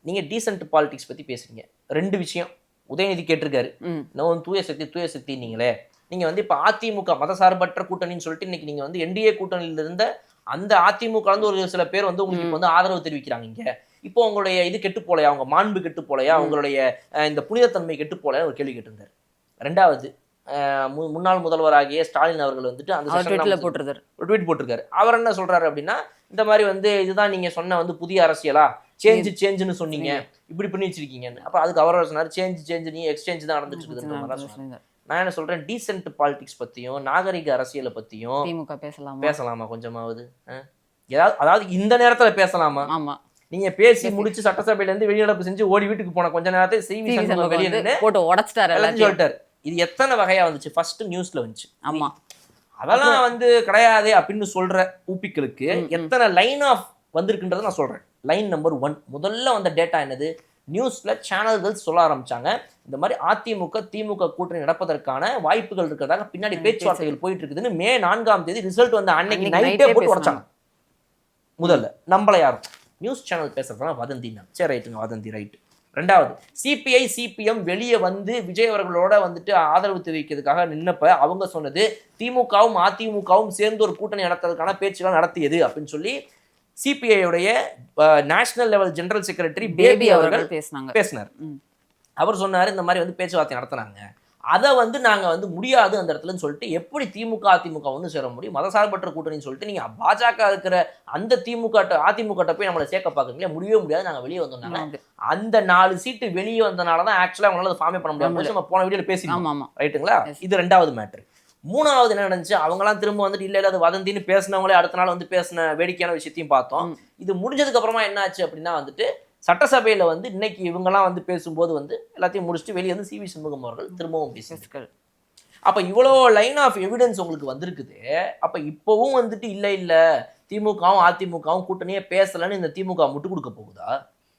நீங்கள் decent politics பற்றி பேசுறீங்க. 2 விஷயம் உதயநிதி கேட்டிருக்காரு. இன்னும் தூய சக்தி நீங்களே நீங்கள் வந்து இப்போ அதிமுக மதசார்பற்ற கூட்டணின்னு சொல்லிட்டு இன்னைக்கு நீங்கள் வந்து என்டிஏ கூட்டணியில் இருந்த அந்த அதிமுக வந்து ஒரு சில பேர் வந்து உங்களுக்கு இப்போ வந்து ஆதரவு தெரிவிக்கிறாங்க. இங்கே இப்போ உங்களுடைய இது கெட்டு போலையா, அவங்க மாண்பு கெட்டு போலையா, உங்களுடைய இந்த புனிதத்தன்மை கெட்டு போலையா ஒரு கேள்வி கேட்டிருந்தார். 2வது முன்னாள் முதல்வராகிய ஸ்டாலின் அவர்கள் வந்துட்டு அந்த ஒரு ட்வீட் போட்டிருக்காரு. அவர் என்ன சொல்றாரு அப்படின்னா, இந்த மாதிரி வந்து இதுதான் நீங்க சொன்ன வந்து புதிய அரசியலா, சேஞ்சுன்னு சொன்னீங்க, இப்படி பண்ணி வச்சிருக்கீங்கன்னு. அப்ப அதுக்கு அவர் சொன்னார், சேஞ்ச் நீ எக்ஸ்சேஞ்ச் தான் நடந்துட்டு இருக்குதுன்ற மாதிரி சொன்னார். நான் என்ன சொல்றேன், டீசென்ட் பாலிடிக்ஸ் பத்தியும் நாகரிக அரசியலை பத்தியும் திமுக பேசலாமா கொஞ்சமாவது? அதாவது இந்த நேரத்துல பேசலாமா? நீங்க பேசி முடிச்சு சட்டசபையில இருந்து வெளிநடப்பு செஞ்சு ஓடி வீட்டுக்கு போன கொஞ்ச நேரத்தை சிவி சண்முகம் வெளியே போட்டு உடைச்சிட்டாரு சொல்லிட்டாரு. இது எத்தனை வகையா வந்துச்சு? ஃபர்ஸ்ட் நியூஸ்ல வந்துச்சு. ஆமா, அதெல்லாம் வந்து கிடையாது அப்படின்னு சொல்ற ஊப்பிக்களுக்கு எத்தனை லைன் ஆஃப் வந்திருக்குன்றதை நான் சொல்றேன். லைன் நம்பர் 1 முதல்ல வந்த டேட்டா என்னது? நியூஸ்ல சேனல்கள் சொல்ல ஆரம்பிச்சாங்க, இந்த மாதிரி அதிமுக திமுக கூட்டணி நடப்பதற்கான வாய்ப்புகள் இருக்கிறதாக பின்னாடி பேச்சுவார்த்தைகள் போயிட்டு இருக்குதுன்னு. மே 4ஆம் தேதி ரிசல்ட் வந்து அன்னைக்கு நைட்டே போட்டு உடைச்சாங்க. முதல்ல நம்மள யாரும் நியூஸ் சேனல் பேசுறதுனா வதந்தினா, சரி ரைட்டுங்க, வதந்தி ரைட்டு. 2வது சிபிஐ சிபிஎம் வெளியே வந்து விஜய் அவர்களோட வந்துட்டு ஆதரவு தெரிவிக்கிறதுக்காக நின்னப்ப அவங்க சொன்னது திமுகவும் அதிமுகவும் சேர்ந்து ஒரு கூட்டணி நடத்துறதுக்கான பேச்சுகள் நடத்தியது அப்படின்னு சொல்லி சிபிஐடைய national level general secretary Baby அவர்கள் பேசினார். அவர் சொன்னார், இந்த மாதிரி வந்து பேச்சுவார்த்தை நடத்துனாங்க, அதை வந்து நாங்கள் வந்து முடியாது அந்த இடத்துலன்னு சொல்லிட்டு, எப்படி திமுக அதிமுக ஒன்று சேர முடியும், மதசார்பற்ற கூட்டணின்னு சொல்லிட்டு நீங்கள் பாஜக இருக்கிற அந்த திமுக அதிமுக போய் நம்மளை சேர்க்க பார்க்குறீங்களே, முடியவே முடியாது, நாங்கள் வெளியே வந்தோம்னாங்க. அந்த 4 சீட்டு வெளியே வந்தனால தான் ஆக்சுவலாக அவங்களால ஃபார்மே பண்ண முடியாது. நம்ம போன வீடியோவில் பேசிக்கலாம், ரைட்டுங்களா? இது 2வது மேட்ரு. 3வது என்ன நடந்துச்சு, அவங்களாம் திரும்ப வந்துட்டு இல்லை அது வதந்தின்னு பேசினவங்களே அடுத்த நாள் வந்து பேசின வேடிக்கையான விஷயத்தையும் பார்த்தோம். இது முடிஞ்சதுக்கு அப்புறமா என்ன ஆச்சு அப்படின்னா வந்துட்டு சட்டசபையில் வந்து இன்னைக்கு இவங்கெல்லாம் வந்து பேசும்போது வந்து எல்லாத்தையும் முடிச்சுட்டு வெளியே வந்து சிவி சண்முகம் அவர்கள் திரும்பவும் பேசியிருக்காரு. அப்போ இவ்வளோ லைன் ஆஃப் எவிடன்ஸ் உங்களுக்கு வந்திருக்குது. அப்போ இப்போவும் வந்துட்டு இல்லை திமுகவும் அதிமுகவும் கூட்டணியே பேசலைன்னு இந்த திமுக முட்டு கொடுக்க போகுதா?